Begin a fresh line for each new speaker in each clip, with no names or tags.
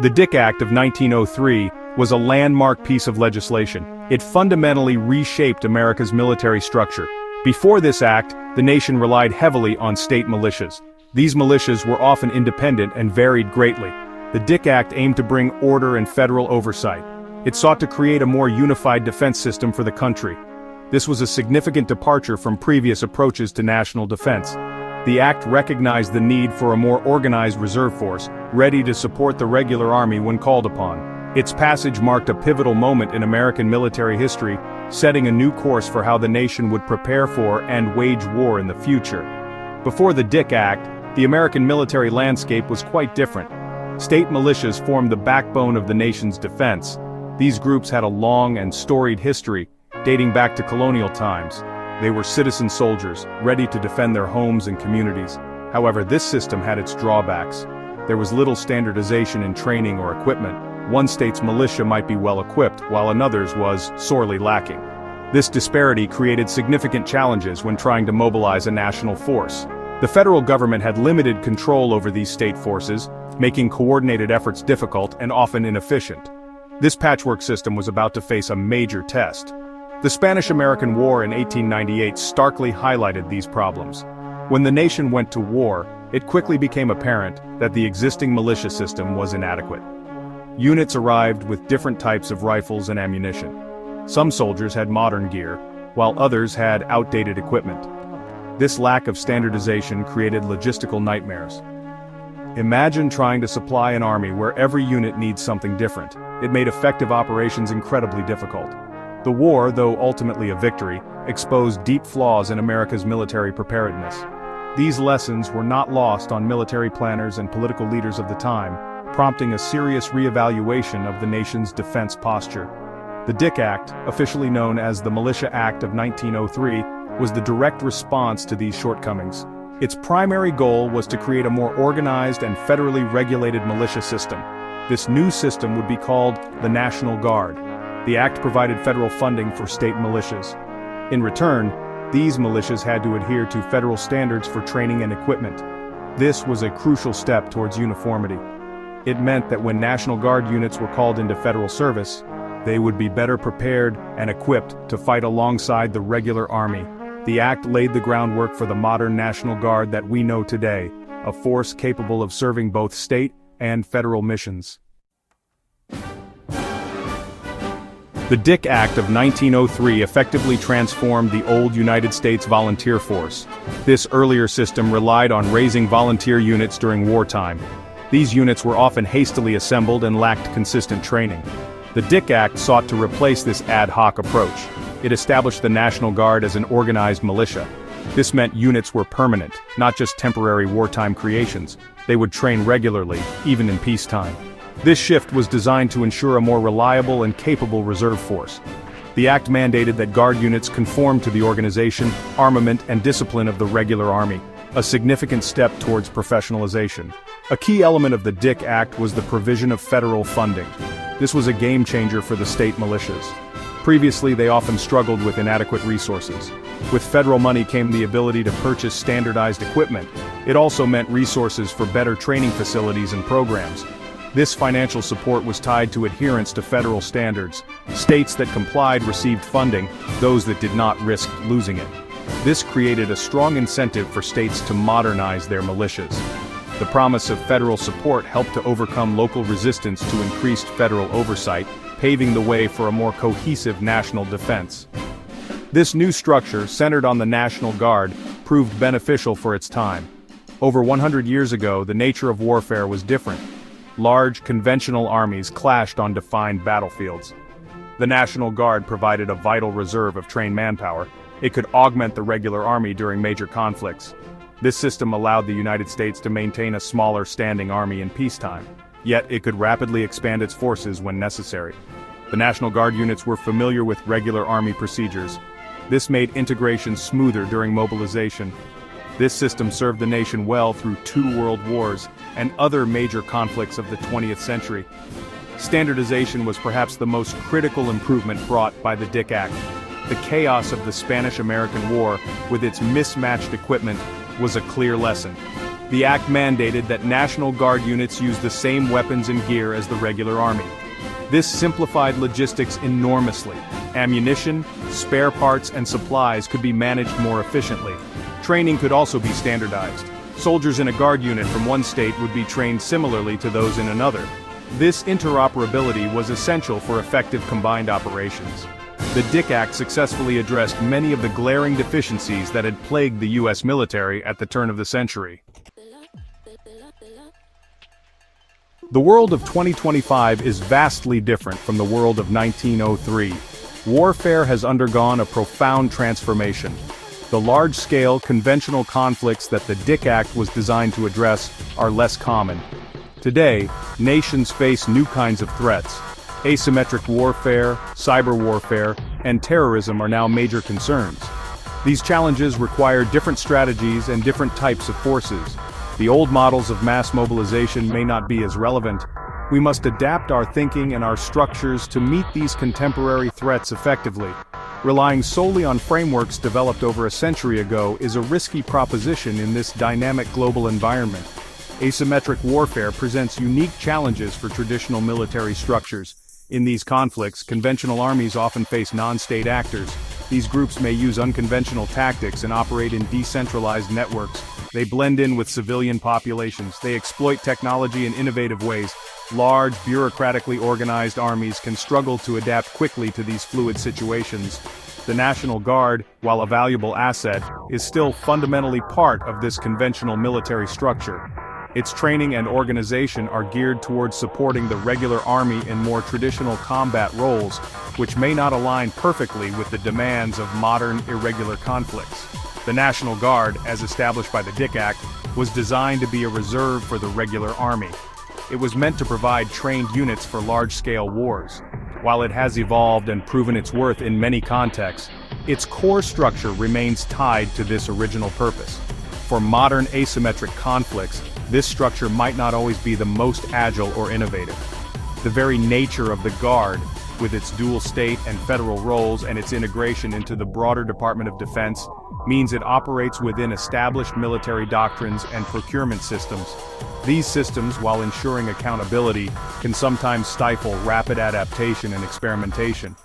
The Dick Act of 1903 was a landmark piece of legislation. It fundamentally reshaped America's military structure. Before this act, the nation relied heavily on state militias. These militias were often independent and varied greatly. The Dick Act aimed to bring order and federal oversight. It sought to create a more unified defense system for the country. This was a significant departure from previous approaches to national defense. The act recognized the need for a more organized reserve force, ready to support the regular army when called upon. Its passage marked a pivotal moment in American military history, setting a new course for how the nation would prepare for and wage war in the future. Before the Dick Act, the American military landscape was quite different. State militias formed the backbone of the nation's defense. These groups had a long and storied history, dating back to colonial times. They were citizen soldiers, ready to defend their homes and communities. However, this system had its drawbacks. There was little standardization in training or equipment. One state's militia might be well equipped, while another's was sorely lacking. This disparity created significant challenges when trying to mobilize a national force. The federal government had limited control over these state forces, making coordinated efforts difficult and often inefficient. This patchwork system was about to face a major test. The Spanish-American War in 1898 starkly highlighted these problems. When the nation went to war, it quickly became apparent that the existing militia system was inadequate. Units arrived with different types of rifles and ammunition. Some soldiers had modern gear, while others had outdated equipment. This lack of standardization created logistical nightmares. Imagine trying to supply an army where every unit needs something different. It made effective operations incredibly difficult. The war, though ultimately a victory, exposed deep flaws in America's military preparedness. These lessons were not lost on military planners and political leaders of the time, prompting a serious reevaluation of the nation's defense posture. The Dick Act, officially known as the Militia Act of 1903, was the direct response to these shortcomings. Its primary goal was to create a more organized and federally regulated militia system. This new system would be called the National Guard. The act provided federal funding for state militias. In return, these militias had to adhere to federal standards for training and equipment. This was a crucial step towards uniformity. It meant that when National Guard units were called into federal service, they would be better prepared and equipped to fight alongside the regular army. The act laid the groundwork for the modern National Guard that we know today, a force capable of serving both state and federal missions. The Dick Act of 1903 effectively transformed the old United States volunteer force. This earlier system relied on raising volunteer units during wartime. These units were often hastily assembled and lacked consistent training. The Dick Act sought to replace this ad hoc approach. It established the National Guard as an organized militia. This meant units were permanent, not just temporary wartime creations. They would train regularly, even in peacetime. This shift was designed to ensure a more reliable and capable reserve force. The act mandated that Guard units conform to the organization, armament, and discipline of the regular army, a significant step towards professionalization. A key element of the Dick Act was the provision of federal funding. This was a game-changer for the state militias. Previously, they often struggled with inadequate resources. With federal money came the ability to purchase standardized equipment. It also meant resources for better training facilities and programs. This financial support was tied to adherence to federal standards. States that complied received funding, those that did not risked losing it. This created a strong incentive for states to modernize their militias. The promise of federal support helped to overcome local resistance to increased federal oversight, paving the way for a more cohesive national defense. This new structure, centered on the National Guard, proved beneficial for its time. Over 100 years ago, the nature of warfare was different. Large, conventional armies clashed on defined battlefields. The National Guard provided a vital reserve of trained manpower. It could augment the regular army during major conflicts. This system allowed the United States to maintain a smaller standing army in peacetime, yet it could rapidly expand its forces when necessary. The National Guard units were familiar with regular army procedures. This made integration smoother during mobilization. This system served the nation well through 2 world wars and other major conflicts of the 20th century. Standardization was perhaps the most critical improvement brought by the Dick Act. The chaos of the Spanish-American War, with its mismatched equipment, was a clear lesson. The act mandated that National Guard units use the same weapons and gear as the regular army. This simplified logistics enormously. Ammunition, spare parts, and supplies could be managed more efficiently. Training could also be standardized. Soldiers in a Guard unit from one state would be trained similarly to those in another. This interoperability was essential for effective combined operations. The Dick Act successfully addressed many of the glaring deficiencies that had plagued the U.S. military at the turn of the century. The world of 2025 is vastly different from the world of 1903. Warfare has undergone a profound transformation. The large-scale, conventional conflicts that the Dick Act was designed to address are less common. Today, nations face new kinds of threats. Asymmetric warfare, cyber warfare, and terrorism are now major concerns. These challenges require different strategies and different types of forces. The old models of mass mobilization may not be as relevant. We must adapt our thinking and our structures to meet these contemporary threats effectively. Relying solely on frameworks developed over a century ago is a risky proposition in this dynamic global environment. Asymmetric warfare presents unique challenges for traditional military structures. In these conflicts, conventional armies often face non-state actors. These groups may use unconventional tactics and operate in decentralized networks. They blend in with civilian populations. They exploit technology in innovative ways. Large, bureaucratically organized armies can struggle to adapt quickly to these fluid situations. The National Guard, while a valuable asset, is still fundamentally part of this conventional military structure. Its training and organization are geared towards supporting the regular army in more traditional combat roles, which may not align perfectly with the demands of modern, irregular conflicts. The National Guard, as established by the Dick Act, was designed to be a reserve for the regular army. It was meant to provide trained units for large-scale wars. While it has evolved and proven its worth in many contexts, its core structure remains tied to this original purpose. For modern asymmetric conflicts, this structure might not always be the most agile or innovative. The very nature of the Guard, with its dual state and federal roles and its integration into the broader Department of Defense, means it operates within established military doctrines and procurement systems. These systems, while ensuring accountability, can sometimes stifle rapid adaptation and experimentation.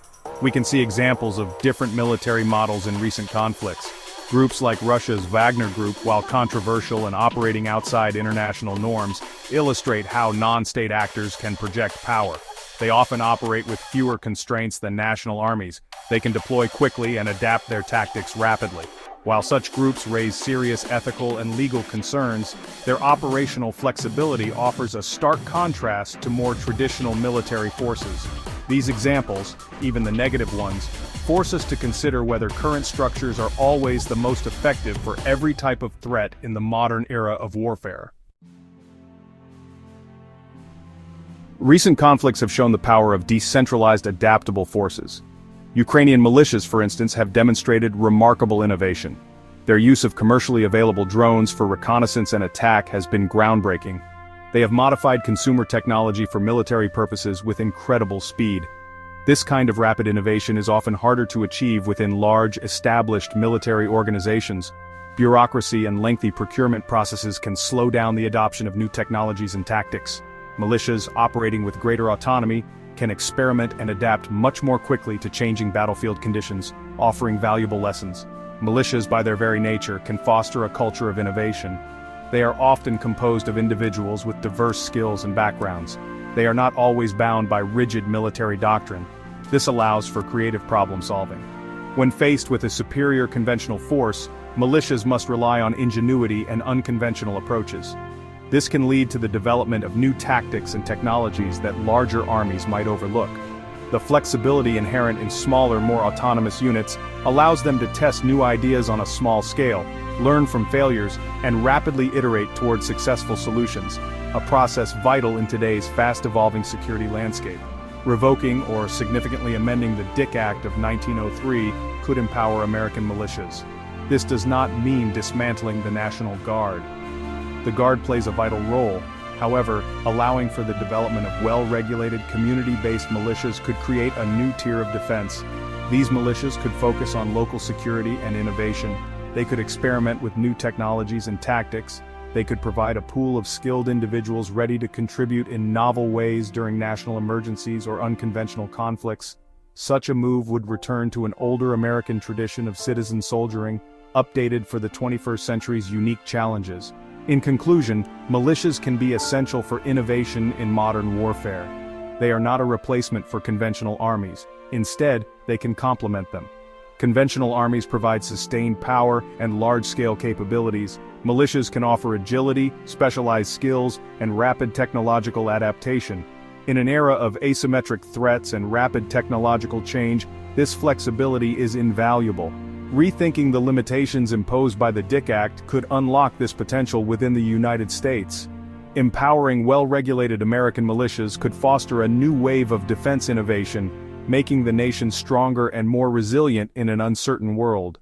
We can see examples of different military models in recent conflicts. Groups like Russia's Wagner Group, while controversial and operating outside international norms, illustrate how non-state actors can project power. They often operate with fewer constraints than national armies. They can deploy quickly and adapt their tactics rapidly. While such groups raise serious ethical and legal concerns, their operational flexibility offers a stark contrast to more traditional military forces. These examples, even the negative ones, force us to consider whether current structures are always the most effective for every type of threat in the modern era of warfare. Recent conflicts have shown the power of decentralized adaptable forces. Ukrainian militias, for instance, have demonstrated remarkable innovation. Their use of commercially available drones for reconnaissance and attack has been groundbreaking. They have modified consumer technology for military purposes with incredible speed. This kind of rapid innovation is often harder to achieve within large, established military organizations. Bureaucracy and lengthy procurement processes can slow down the adoption of new technologies and tactics. Militias, operating with greater autonomy, can experiment and adapt much more quickly to changing battlefield conditions, offering valuable lessons. Militias, by their very nature, can foster a culture of innovation. They are often composed of individuals with diverse skills and backgrounds. They are not always bound by rigid military doctrine. This allows for creative problem-solving. When faced with a superior conventional force, militias must rely on ingenuity and unconventional approaches. This can lead to the development of new tactics and technologies that larger armies might overlook. The flexibility inherent in smaller, more autonomous units allows them to test new ideas on a small scale, learn from failures, and rapidly iterate toward successful solutions, a process vital in today's fast-evolving security landscape. Revoking or significantly amending the Dick Act of 1903 could empower American militias. This does not mean dismantling the National Guard. The Guard plays a vital role. However, allowing for the development of well-regulated, community-based militias could create a new tier of defense. These militias could focus on local security and innovation. They could experiment with new technologies and tactics. They could provide a pool of skilled individuals ready to contribute in novel ways during national emergencies or unconventional conflicts. Such a move would return to an older American tradition of citizen soldiering, updated for the 21st century's unique challenges. In conclusion, militias can be essential for innovation in modern warfare. They are not a replacement for conventional armies. Instead, they can complement them. Conventional armies provide sustained power and large-scale capabilities. Militias can offer agility, specialized skills, and rapid technological adaptation. In an era of asymmetric threats and rapid technological change, this flexibility is invaluable. Rethinking the limitations imposed by the DIC Act could unlock this potential within the United States. Empowering well-regulated American militias could foster a new wave of defense innovation, making the nation stronger and more resilient in an uncertain world.